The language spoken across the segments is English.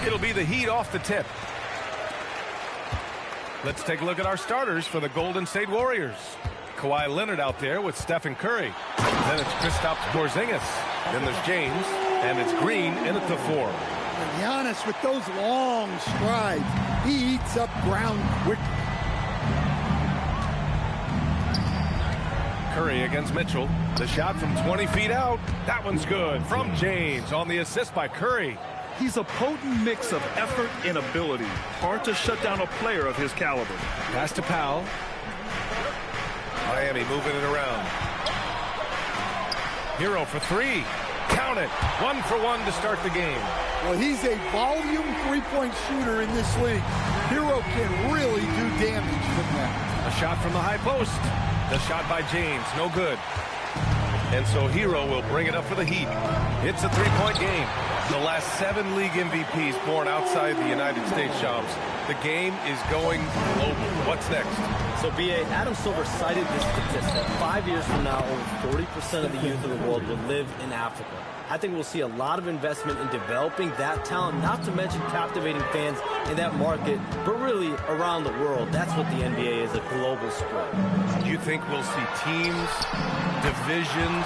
It'll be the Heat off the tip. Let's take a look at our starters for the Golden State Warriors. Kawhi Leonard out there with Stephen Curry. Then it's Kristaps Porzingis. Then there's James. And it's Green in at the 4. And Giannis with those long strides, he eats up ground quickly. Curry against Mitchell. The shot from 20 feet out. That one's good from James on the assist by Curry. He's a potent mix of effort and ability. Hard to shut down a player of his caliber. Pass to Powell. Miami moving it around. Hero for 3. Count it. 1 for 1 to start the game. Well, he's a volume three-point shooter in this league. Hero can really do damage from that. A shot from the high post. The shot by James, no good. And so Hero will bring it up for the Heat. It's a three-point game. The last 7 league MVPs born outside the United States, Shams. The game is going global. What's next? So, B.A., Adam Silver cited this statistic. 5 years from now, over 40% of the youth of the world will live in Africa. I think we'll see a lot of investment in developing that talent, not to mention captivating fans in that market, but really around the world. That's what the NBA is, a global sport. Do you think we'll see teams, divisions,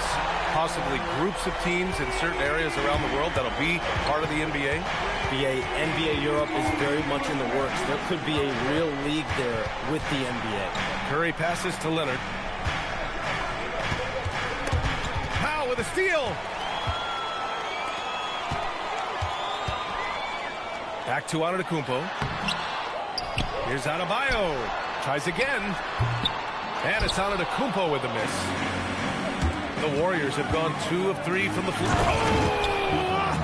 possibly groups of teams in certain areas around the world that'll be part of the NBA? NBA Europe is very much in the works. There could be a real league there with the NBA. Curry passes to Leonard. Powell with a steal. Back to Antetokounmpo. Here's Adebayo. Tries again. And it's Antetokounmpo with the miss. The Warriors have gone 2 of 3 from the floor. Oh,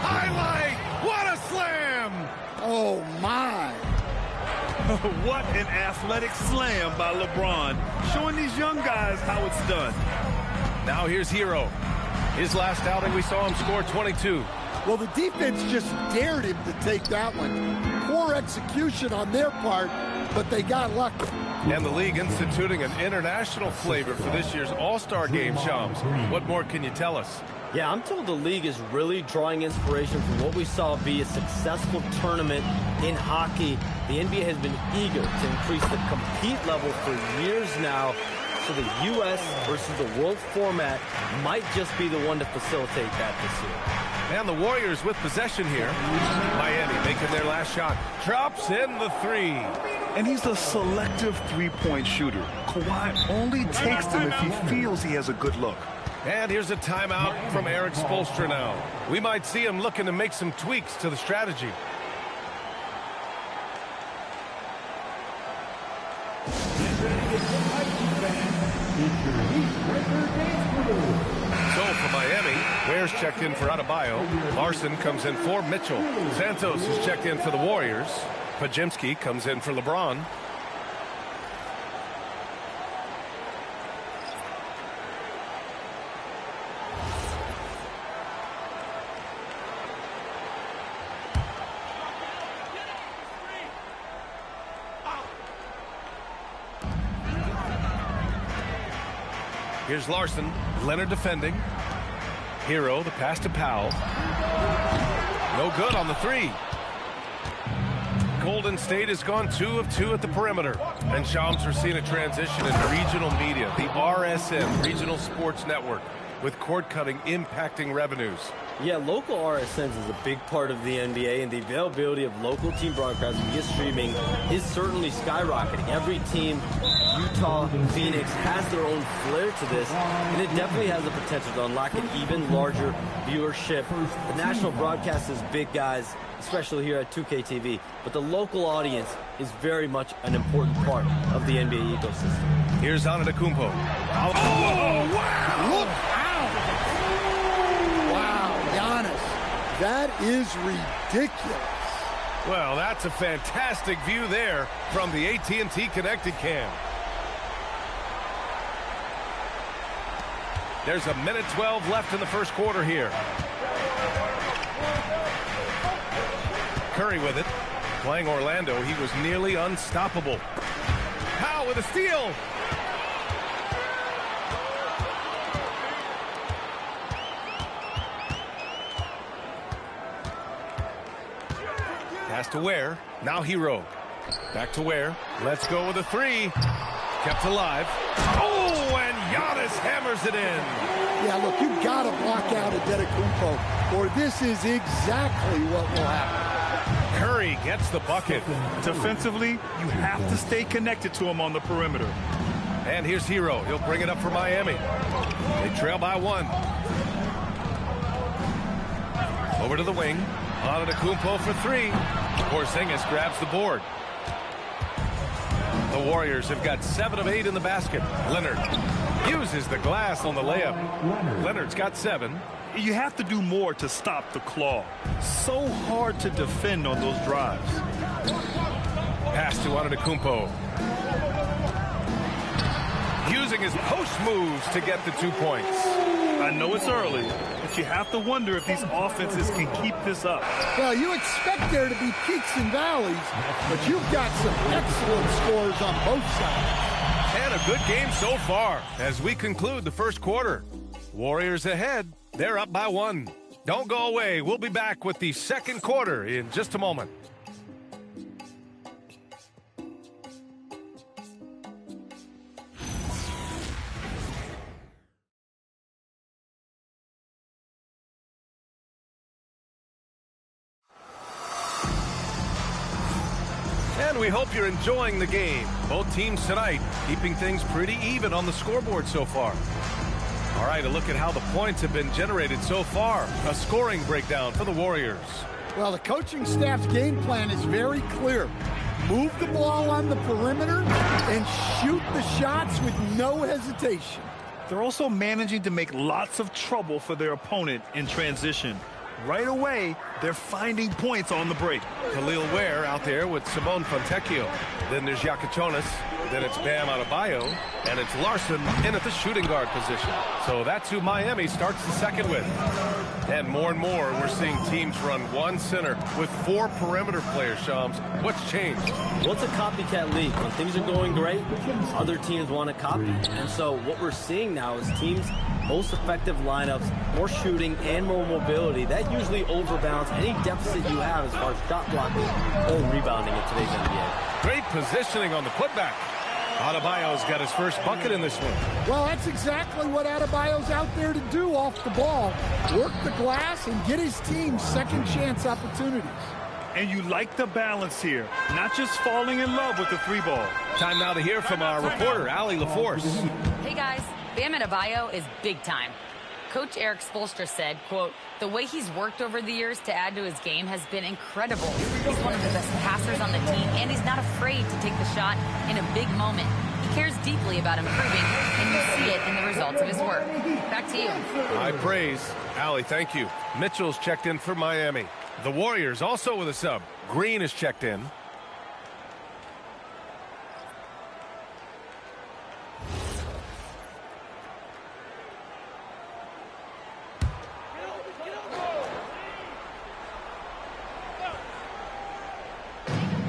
highlight! What a slam! Oh, my. What an athletic slam by LeBron, showing these young guys how it's done. Now here's Hero. His last outing, we saw him score 22. Well, the defense just dared him to take that one. Poor execution on their part, but they got lucky. And the league instituting an international flavor for this year's All-Star Game, Shams. What more can you tell us? Yeah, I'm told the league is really drawing inspiration from what we saw be a successful tournament in hockey. The NBA has been eager to increase the compete level for years now, so the U.S. versus the world format might just be the one to facilitate that this year. And the Warriors with possession here. Miami making their last shot. Drops in the 3. And he's a selective three-point shooter. Kawhi only takes them if he feels he has a good look. And here's a timeout from Eric Spoelstra now. We might see him looking to make some tweaks to the strategy. So for Miami, Ware's checked in for Adebayo. Larson comes in for Mitchell. Santos is checked in for the Warriors. Pajimski comes in for LeBron. Here's Larson. Leonard defending. Hero, the pass to Powell. No good on the 3. Golden State has gone 2 of 2 at the perimeter. And Shams, we're seeing a transition in regional media. The RSN, Regional Sports Network, with cord cutting impacting revenues. Yeah, local RSNs is a big part of the NBA, and the availability of local team broadcasting via streaming is certainly skyrocketing. Every team, Utah, Phoenix, has their own flair to this, and it definitely has the potential to unlock an even larger viewership. The national broadcast is big, guys, especially here at 2K TV, but the local audience is very much an important part of the NBA ecosystem. Here's Antetokounmpo. Oh, wow! Look out! Wow, Giannis, that is ridiculous. Well, that's a fantastic view there from the AT&T Connected Cam. There's a minute 12 left in the first quarter here. Curry with it. Playing Orlando, he was nearly unstoppable. Powell with a steal. Pass to Ware. Now Hero. Back to Ware. Let's go with a three. Kept alive. Oh, and Giannis hammers it in. Yeah, look, you've got to block out Nba2k26, or this is exactly what will happen. Curry gets the bucket. Defensively, you have to stay connected to him on the perimeter. And here's Hero. He'll bring it up for Miami. They trail by 1. Over to the wing. Antetokounmpo for 3. Porzingis grabs the board. The Warriors have got 7 of 8 in the basket. Leonard uses the glass on the layup. Leonard's got 7. You have to do more to stop the claw. So hard to defend on those drives. Pass to Antetokounmpo. Using his post moves to get the 2 points. I know it's early, but you have to wonder if these offenses can keep this up. Well, you expect there to be peaks and valleys, but you've got some excellent scores on both sides. And a good game so far as we conclude the first quarter. Warriors ahead. They're up by 1. Don't go away. We'll be back with the second quarter in just a moment. And we hope you're enjoying the game. Both teams tonight keeping things pretty even on the scoreboard so far. All right, a look at how the points have been generated so far. A scoring breakdown for the Warriors. Well, the coaching staff's game plan is very clear. Move the ball on the perimeter and shoot the shots with no hesitation. They're also managing to make lots of trouble for their opponent in transition. Right away, they're finding points on the break. Khalil Ware out there with Simone Fontecchio. Then there's Yakachonis. Then it's Bam Adebayo. And it's Larson in at the shooting guard position. So that's who Miami starts the second with. And more we're seeing teams run 1 center with 4 perimeter players, Shams. What's changed? Well, it's a copycat league. When things are going great, other teams want to copy. And so what we're seeing now is teams most effective lineups, more shooting and more mobility. That usually overbalances any deficit you have as far as shot blocking or rebounding in today's NBA. Great positioning on the putback. Adebayo's got his first bucket in this one. Well, that's exactly what Adebayo's out there to do off the ball. Work the glass and get his team second chance opportunities. And you like the balance here, not just falling in love with the 3-ball. Time now to hear from our reporter, Allie LaForce. Hey guys, Bam Adebayo is big time. Coach Eric Spoelstra said, quote, the way he's worked over the years to add to his game has been incredible. He's one of the best passers on the team, and he's not afraid to take the shot in a big moment. He cares deeply about improving, and you see it in the results of his work. Back to you. High praise. Allie, thank you. Mitchell's checked in for Miami. The Warriors also with a sub. Green is checked in.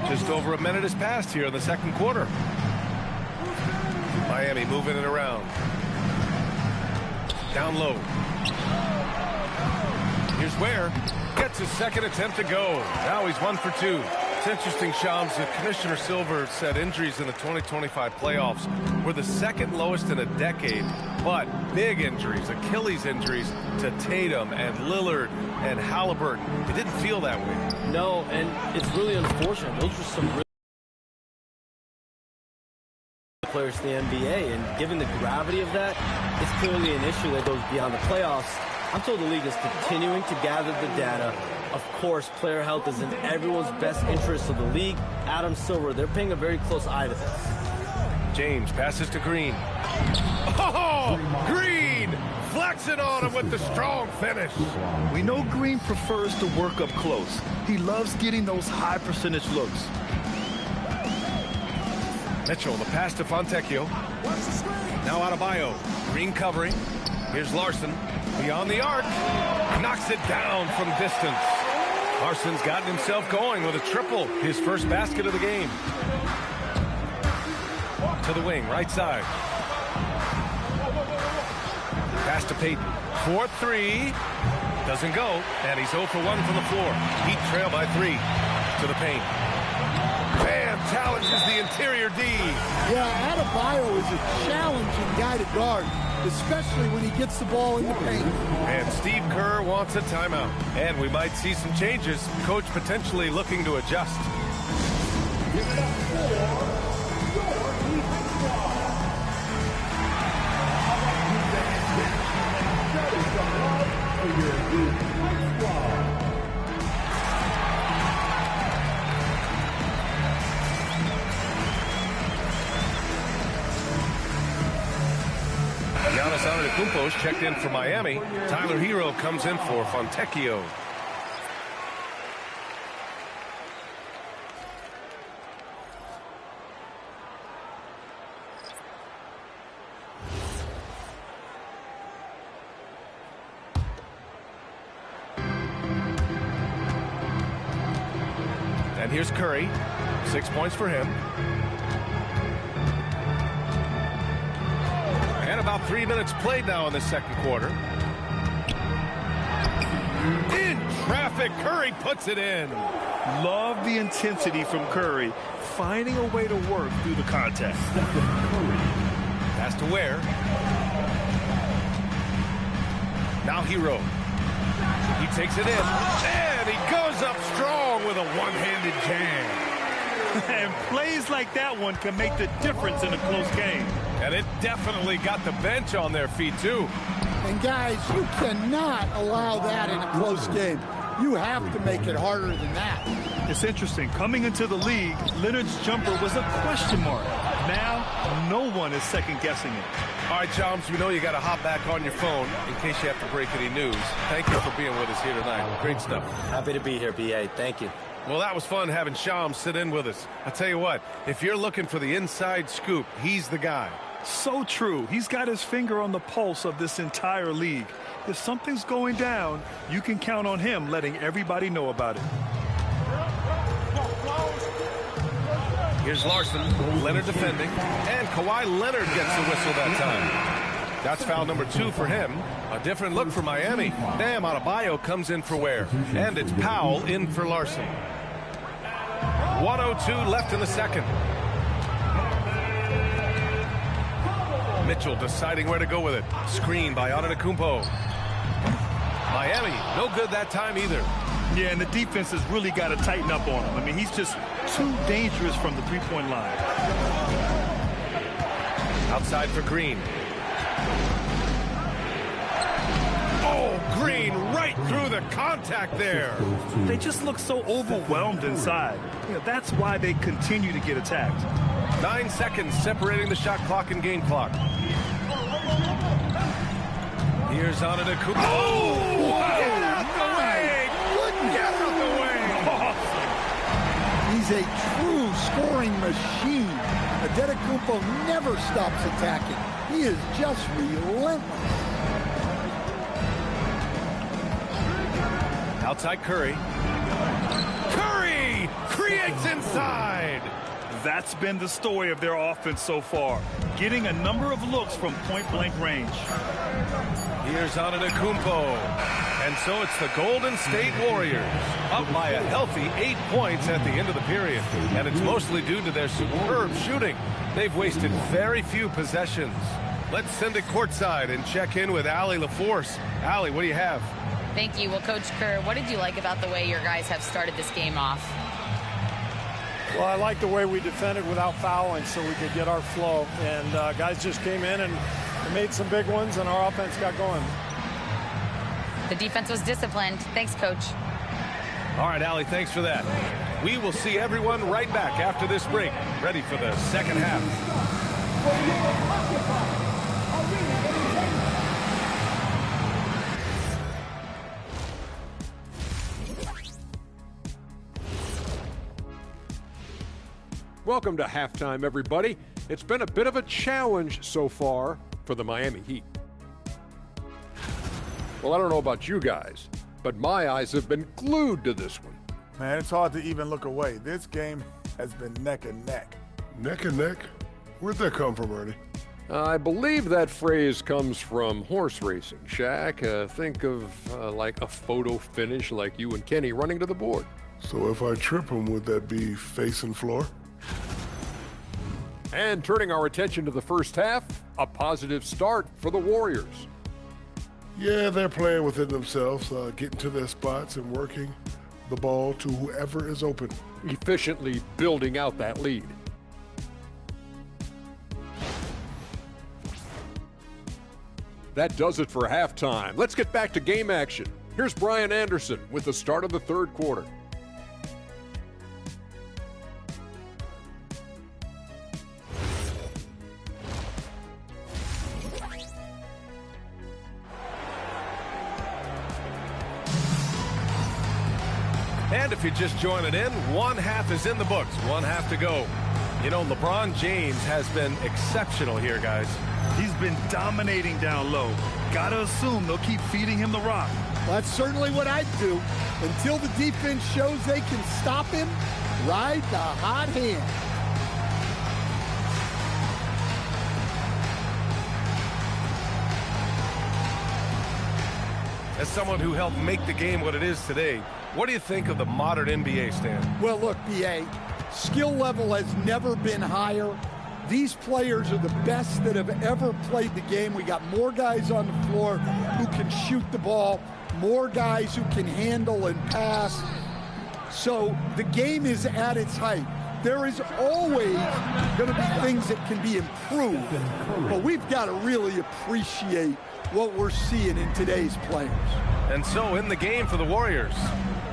Just over a minute has passed here in the second quarter. Miami moving it around. Down low. Here's Ware. Gets his second attempt to go. Now he's 1 for 2. It's interesting, Shams. Commissioner Silver said injuries in the 2025 playoffs were the second lowest in a decade. But big injuries, Achilles injuries to Tatum and Lillard and Halliburton. It didn't feel that way. No, and it's really unfortunate. Those are some really players in the NBA, and given the gravity of that, it's clearly an issue that goes beyond the playoffs. I'm told the league is continuing to gather the data. Of course, player health is in everyone's best interest of the league. Adam Silver, they're paying a very close eye to this. James passes to Green. Oh, Green flexing on him with the strong finish. We know Green prefers to work up close. He loves getting those high percentage looks. Mitchell, the pass to Fontecchio. Now Adebayo. Green covering. Here's Larson. Beyond the arc. Knocks it down from distance. Larson's gotten himself going with a triple. His first basket of the game. To the wing, right side. Pass to Payton. 4-3. Doesn't go. And he's 0 for 1 from the floor. Heat trail by 3. To to the paint. Bam, challenges the interior D. Yeah, Adebayo is a challenging guy to guard, especially when he gets the ball in the paint. And Steve Kerr wants a timeout. And we might see some changes. Coach potentially looking to adjust. Giannis Antetokounmpo's checked in for Miami. Tyler Hero comes in for Fontecchio. And here's Curry. 6 points for him. And about 3 minutes played now in the second quarter. In traffic, Curry puts it in. Love the intensity from Curry, finding a way to work through the contact. Pass to Ware. Now Hero. He takes it in. And he goes up strong with a one-handed jam. And plays like that one can make the difference in a close game. And it definitely got the bench on their feet, too. And guys, you cannot allow that in a close game. You have to make it harder than that. It's interesting. Coming into the league, Leonard's jumper was a question mark. Now, no one is second-guessing it. All right, Joms, we know you got to hop back on your phone in case you have to break any news. Thank you for being with us here tonight. Great stuff. Happy to be here, B.A. Thank you. Well, that was fun having Shams sit in with us. I tell you what, if you're looking for the inside scoop, he's the guy. So true. He's got his finger on the pulse of this entire league. If something's going down, you can count on him letting everybody know about it. Here's Larson, Leonard defending, and Kawhi Leonard gets the whistle that time. That's foul number 2 for him. A different look for Miami. Bam Adebayo comes in for Ware, and it's Powell in for Larson. 1:02 left in the second. Mitchell deciding where to go with it. Screen by Antetokounmpo. Miami, no good that time either. Yeah, and the defense has really got to tighten up on him. I mean, he's just too dangerous from the three-point line. Outside for Green. Oh, Green right through the contact there. They just look so overwhelmed inside. You know, that's why they continue to get attacked. 9 seconds separating the shot clock and game clock. Here's Antetokounmpo. Oh! Get out the way! Get out the way! He's a true scoring machine. Antetokounmpo never stops attacking. He is just relentless. Outside Curry. Curry creates inside. That's been the story of their offense so far, getting a number of looks from point-blank range. Here's Antetokounmpo. And so it's the Golden State Warriors, up by a healthy 8 points at the end of the period. And it's mostly due to their superb shooting. They've wasted very few possessions. Let's send it courtside and check in with Allie LaForce. Allie, what do you have? Thank you. Well, Coach Kerr, what did you like about the way your guys have started this game off? Well, I like the way we defended without fouling so we could get our flow. And guys just came in and made some big ones, and our offense got going. The defense was disciplined. Thanks, Coach. All right, Allie, thanks for that. We will see everyone right back after this break, ready for the second half. Welcome to halftime, everybody. It's been a bit of a challenge so far for the Miami Heat. Well, I don't know about you guys, but my eyes have been glued to this one. Man, it's hard to even look away. This game has been neck and neck. Neck and neck? Where'd that come from, Ernie? I believe that phrase comes from horse racing, Shaq. Think of like a photo finish like you and Kenny running to the board. So if I trip him, would that be facing floor? And turning our attention to the first half, a positive start for the Warriors. Yeah, they're playing within themselves, getting to their spots and working the ball to whoever is open. Efficiently building out that lead. That does it for halftime. Let's get back to game action. Here's Brian Anderson with the start of the third quarter. And if you're just joining in, one half is in the books, one half to go. You know, LeBron James has been exceptional here, guys. He's been dominating down low. Gotta assume they'll keep feeding him the rock. Well, that's certainly what I'd do. Until the defense shows they can stop him, ride the hot hand. As someone who helped make the game what it is today, what do you think of the modern NBA, Stan? Well, look, B.A., skill level has never been higher. These players are the best that have ever played the game. We got more guys on the floor who can shoot the ball, more guys who can handle and pass. So the game is at its height. There is always going to be things that can be improved, but we've got to really appreciate what we're seeing in today's players. And so in the game for the Warriors,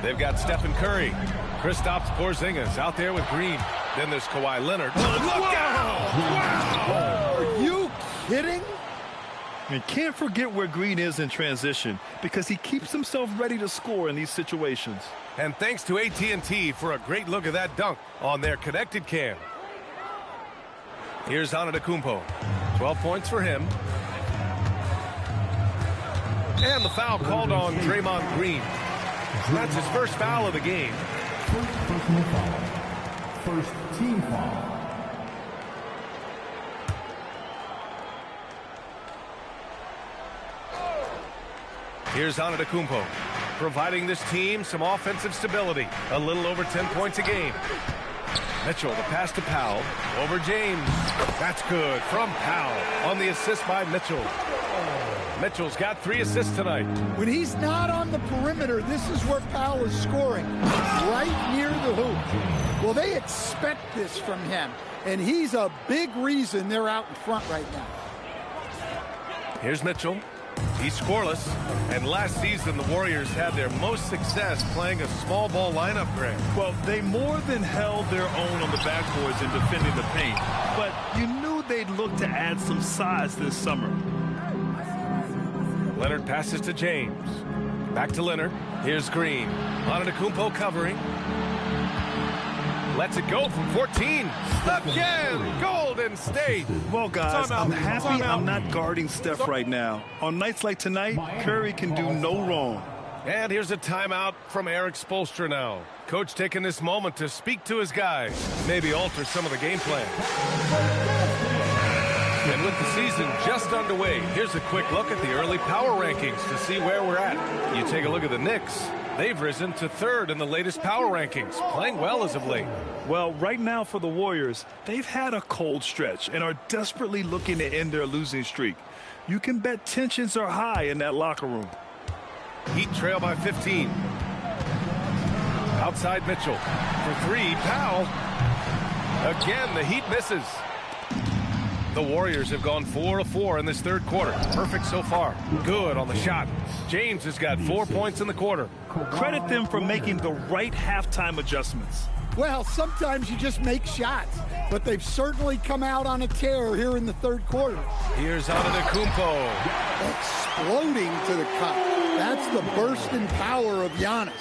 they've got Stephen Curry, Kristaps Porzingis out there with Green. Then there's Kawhi Leonard. Oh, look out! Wow! Are you kidding? And can't forget where Green is in transition because he keeps himself ready to score in these situations. And thanks to AT&T for a great look at that dunk on their connected cam. Here's Antetokounmpo. 12 points for him. And the foul called on Draymond Green. That's his first foul of the game. First team foul. Here's Antetokounmpo, providing this team some offensive stability. A little over 10 points a game. Mitchell, the pass to Powell. Over James. That's good from Powell on the assist by Mitchell. Mitchell's got 3 assists tonight. When he's not on the perimeter, this is where Powell is scoring, right near the hoop. Well, they expect this from him, and he's a big reason they're out in front right now. Here's Mitchell. He's scoreless, and last season the Warriors had their most success playing a small ball lineup, Greg. Well, they more than held their own on the backboards in defending the paint, but you knew they'd look to add some size this summer. Leonard passes to James. Back to Leonard. Here's Green. Antetokounmpo covering. Lets it go from 14. Again, Golden State. Well, guys, I'm happy I'm not guarding Steph right now. On nights like tonight, Curry can do no wrong. And here's a timeout from Eric Spoelstra now. Coach taking this moment to speak to his guys. Maybe alter some of the game plan. And with the season just underway, here's a quick look at the early power rankings to see where we're at. You take a look at the Knicks. They've risen to 3rd in the latest power rankings, playing well as of late. Well, right now for the Warriors, they've had a cold stretch and are desperately looking to end their losing streak. You can bet tensions are high in that locker room. Heat trail by 15. Outside Mitchell. For 3, Powell. Again, the Heat misses. The Warriors have gone 4 of 4 in this third quarter. Perfect so far. Good on the shot. James has got 4 points in the quarter. Credit them for making the right halftime adjustments. Well, sometimes you just make shots, but they've certainly come out on a tear here in the third quarter. Here's Antetokounmpo. Exploding to the cup. That's the burst in power of Giannis.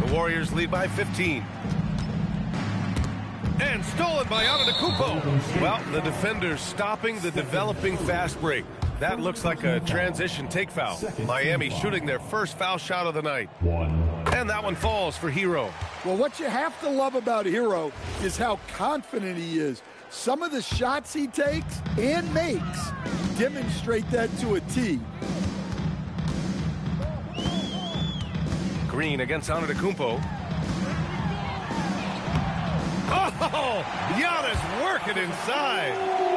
The Warriors lead by 15. And stolen by Antetokounmpo. Well, the defenders stopping the developing fast break. That looks like a transition take foul. Miami shooting their first foul shot of the night. And that one falls for Hero. Well, what you have to love about Hero is how confident he is. Some of the shots he takes and makes demonstrate that to a T. Green against Antetokounmpo. Oh, Giannis working inside.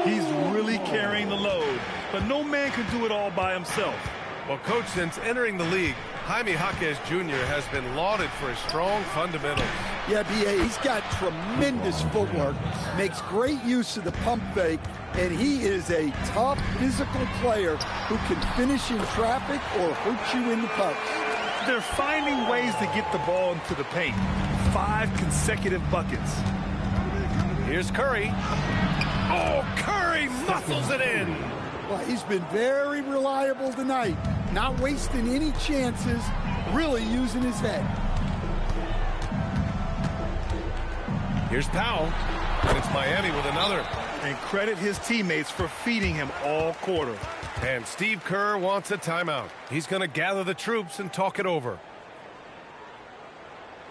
He's really carrying the load, but no man can do it all by himself. Well, Coach, since entering the league, Jaime Jaquez Jr. has been lauded for his strong fundamentals. Yeah, B.A., he's got tremendous footwork, makes great use of the pump fake, and he is a tough physical player who can finish in traffic or hurt you in the post. They're finding ways to get the ball into the paint. 5 consecutive buckets. Here's Curry. Oh, Curry muscles it in. Well, he's been very reliable tonight, not wasting any chances, really using his head. Here's Powell, and it's Miami with another. And credit his teammates for feeding him all quarter. And Steve Kerr wants a timeout. He's going to gather the troops and talk it over.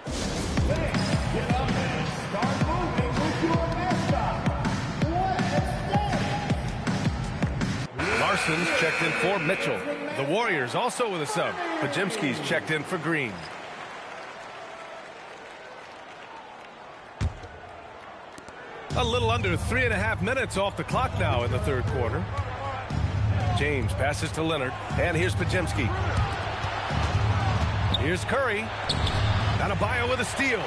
Get up and start moving with your mascot. Larson's checked in for Mitchell. The Warriors also with a sub. Pajimski's checked in for Green. A little under 3.5 minutes off the clock now in the third quarter. James passes to Leonard, and here's Pajimski. Here's Curry. Adebayo with a steal.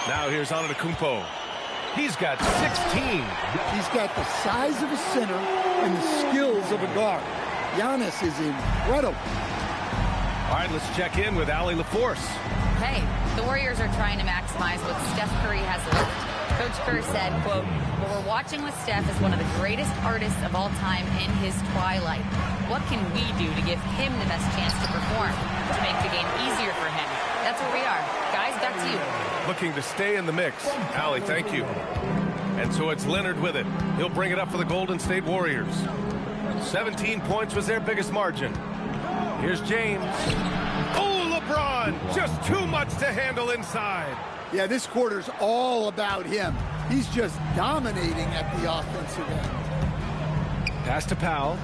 Now here's Antetokounmpo. He's got 16. He's got the size of a center and the skills of a guard. Giannis is incredible. All right, let's check in with Allie LaForce. Hey, the Warriors are trying to maximize what Steph Curry has left. Coach Kerr said, quote, "What we're watching with Steph is one of the greatest artists of all time in his twilight. What can we do to give him the best chance to perform, to make the game easier for him?" That's where we are. Guys, back to you. Looking to stay in the mix. Allie, thank you. And so it's Leonard with it. He'll bring it up for the Golden State Warriors. 17 points was their biggest margin. Here's James. Oh, LeBron, just too much to handle inside. Yeah, this quarter's all about him. He's just dominating at the offensive end. Pass to Powell.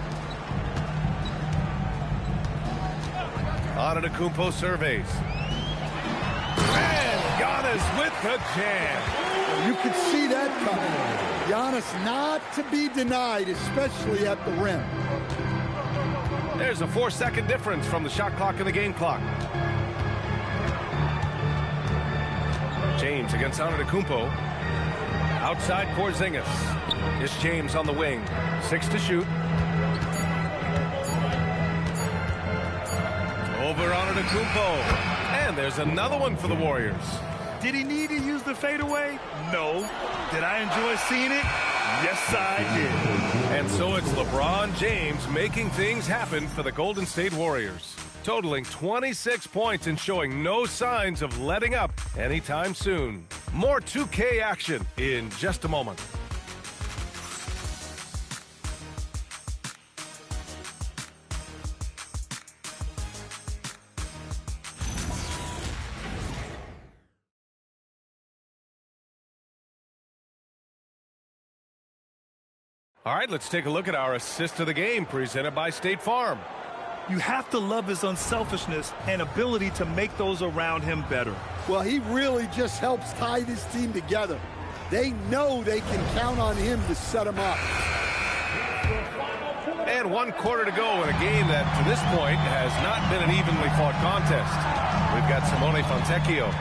Antetokounmpo surveys. And Giannis with the jam. You could see that coming. Giannis not to be denied, especially at the rim. There's a 4-second difference from the shot clock and the game clock. James against Antetokounmpo. Outside Porzingis. It's James on the wing. 6 to shoot. Over Antetokounmpo. And there's another one for the Warriors. Did he need to use the fadeaway? No. Did I enjoy seeing it? Yes, I did. And so it's LeBron James making things happen for the Golden State Warriors, totaling 26 points and showing no signs of letting up anytime soon. More 2K action in just a moment. All right, let's take a look at our assist of the game presented by State Farm. You have to love his unselfishness and ability to make those around him better. Well, he really just helps tie this team together. They know they can count on him to set them up. And 1 quarter to go in a game that, to this point, has not been an evenly fought contest. We've got Simone Fontecchio.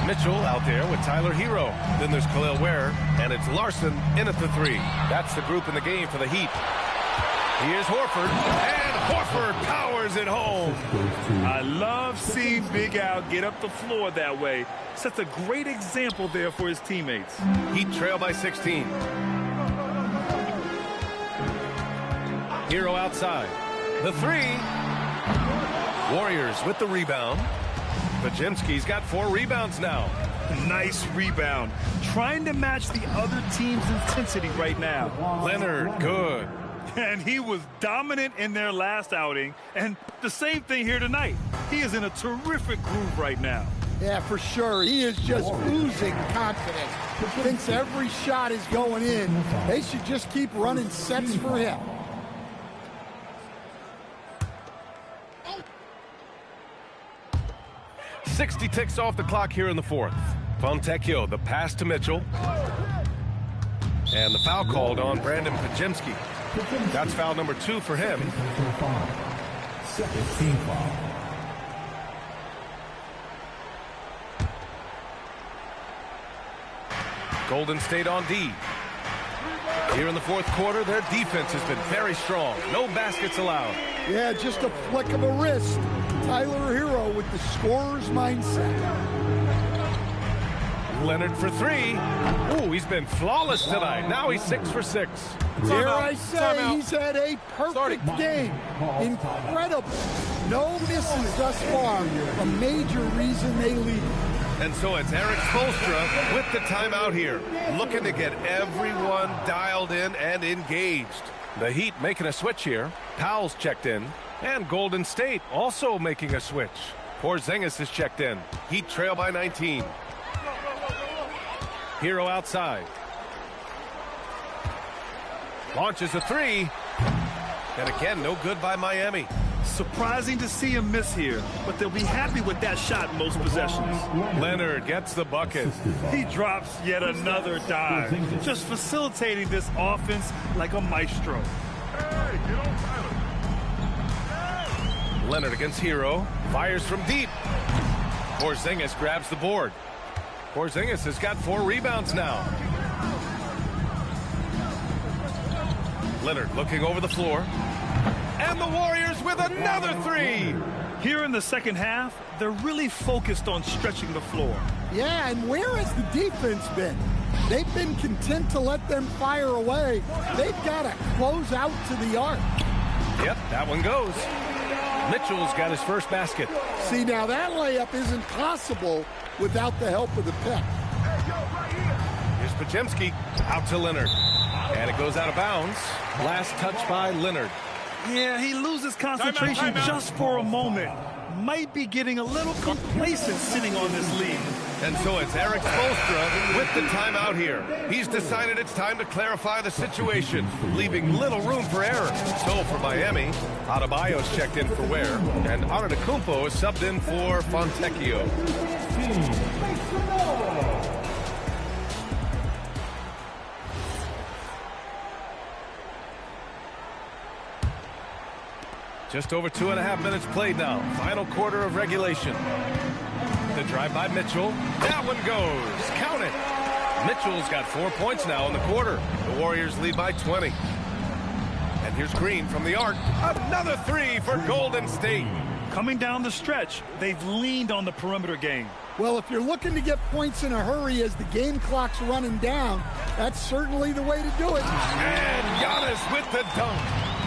Mitchell out there with Tyler Hero. Then there's Khalil Ware, and it's Larson in at the 3. That's the group in the game for the Heat. Here's Horford, and Horford powers it home. I love seeing Big Al get up the floor that way. Sets a great example there for his teammates. Heat trail by 16. Hero outside. The 3. Warriors with the rebound. Pajimski's got 4 rebounds now. Nice rebound. Trying to match the other team's intensity right now. Leonard, good. And he was dominant in their last outing. And the same thing here tonight. He is in a terrific groove right now. Yeah, for sure. He is just oozing confidence. Thinks every shot is going in. They should just keep running sets for him. 60 ticks off the clock here in the fourth. Fontecchio, the pass to Mitchell. And the foul called on Brandon Pajemski. That's foul number 2 for him. Second team foul. Golden State on D. Here in the fourth quarter, their defense has been very strong. No baskets allowed. Yeah, just a flick of a wrist. Tyler Hero with the scorer's mindset. Leonard for 3. Ooh, he's been flawless tonight. Now he's 6 for 6. Dare I say, he's had a perfect game. Incredible. No misses thus far. A major reason they lead. And so it's Eric Spoelstra with the timeout here, looking to get everyone dialed in and engaged. The Heat making a switch here. Powell's checked in. And Golden State also making a switch. Porzingis is checked in. Heat trail by 19. Hero outside. Launches a 3. And again, no good by Miami. Surprising to see him miss here, but they'll be happy with that shot in most possessions. Leonard gets the bucket. He drops yet another dive, just facilitating this offense like a maestro. Leonard against Hero. Fires from deep. Porzingis grabs the board. Porzingis has got 4 rebounds now. Leonard looking over the floor. And the Warriors with another 3. Here in the second half, they're really focused on stretching the floor. Yeah, and where has the defense been? They've been content to let them fire away. They've got to close out to the arc. Yep, that one goes. Mitchell's got his first basket. See, now that layup isn't possible without the help of the pick. Here's Pajemski out to Leonard. And it goes out of bounds. Last touch by Leonard. Yeah, he loses concentration just for a moment. Might be getting a little complacent sitting on this lead. And so it's Eric Spoelstra with the timeout here. He's decided it's time to clarify the situation, leaving little room for error. So for Miami, Adebayo's checked in for Ware, and Antetokounmpo is subbed in for Fontecchio. Just over 2.5 minutes played now. Final quarter of regulation. The drive by Mitchell. That one goes. Count it. Mitchell's got 4 points now in the quarter. The Warriors lead by 20. And here's Green from the arc. Another 3 for Golden State. Coming down the stretch, they've leaned on the perimeter game. Well, if you're looking to get points in a hurry as the game clock's running down, that's certainly the way to do it. And Giannis with the dunk.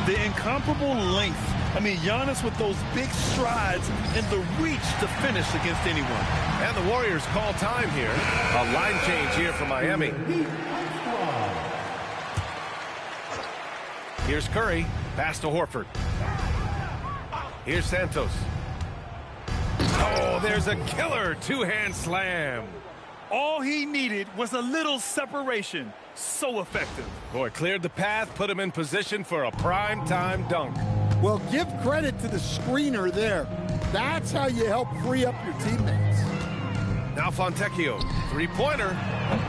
The incomparable length. I mean, Giannis with those big strides and the reach to finish against anyone. And the Warriors call time here. A line change here for Miami. Here's Curry. Pass to Horford. Here's Santos. Oh, there's a killer two-hand slam. All he needed was a little separation. So effective. Boy, cleared the path, put him in position for a prime-time dunk. Well, give credit to the screener there. That's how you help free up your teammates. Now Fontecchio, three-pointer.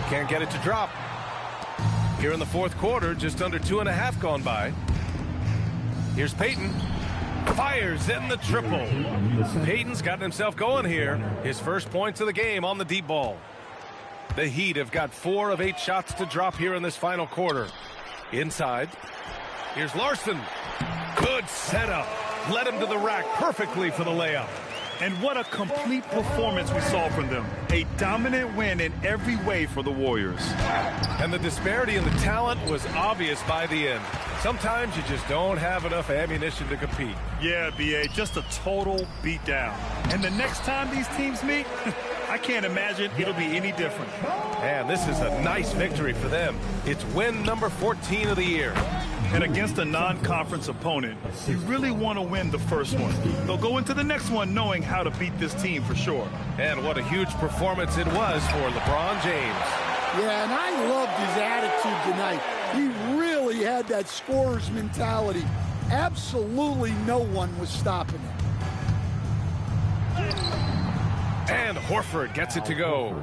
Can't get it to drop. Here in the fourth quarter, just under 2.5 gone by. Here's Payton. Fires in the triple. Payton's gotten himself going here. His first points of the game on the deep ball. The Heat have got 4 of 8 shots to drop here in this final quarter. Inside. Here's Larson. Good setup. Led him to the rack perfectly for the layup. And what a complete performance we saw from them. A dominant win in every way for the Warriors. And the disparity in the talent was obvious by the end. Sometimes you just don't have enough ammunition to compete. Yeah, B.A., just a total beatdown. And the next time these teams meet, I can't imagine it'll be any different. And this is a nice victory for them. It's win number 14 of the year. And against a non-conference opponent, you really want to win the first one. They'll go into the next one knowing how to beat this team for sure. And what a huge performance it was for LeBron James. Yeah, and I loved his attitude tonight. He really had that scorer's mentality. Absolutely no one was stopping him. And Horford gets it to go.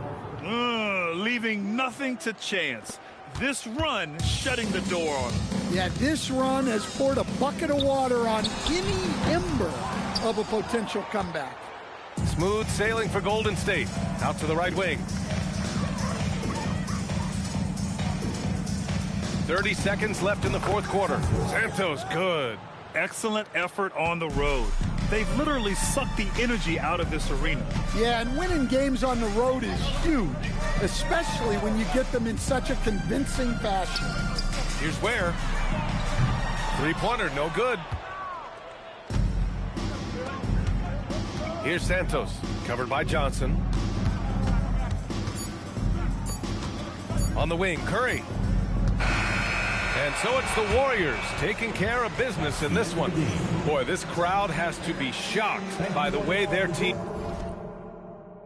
Leaving nothing to chance. This run shutting the door on him. Yeah, this run has poured a bucket of water on any ember of a potential comeback. Smooth sailing for Golden State. Out to the right wing. 30 seconds left in the fourth quarter. Santos, good. Excellent effort on the road. They've literally sucked the energy out of this arena. Yeah, and winning games on the road is huge, especially when you get them in such a convincing fashion. Here's Ware. Three-pointer, no good. Here's Santos, covered by Johnson. On the wing, Curry. And so it's the Warriors taking care of business in this one. Boy, this crowd has to be shocked by the way their team...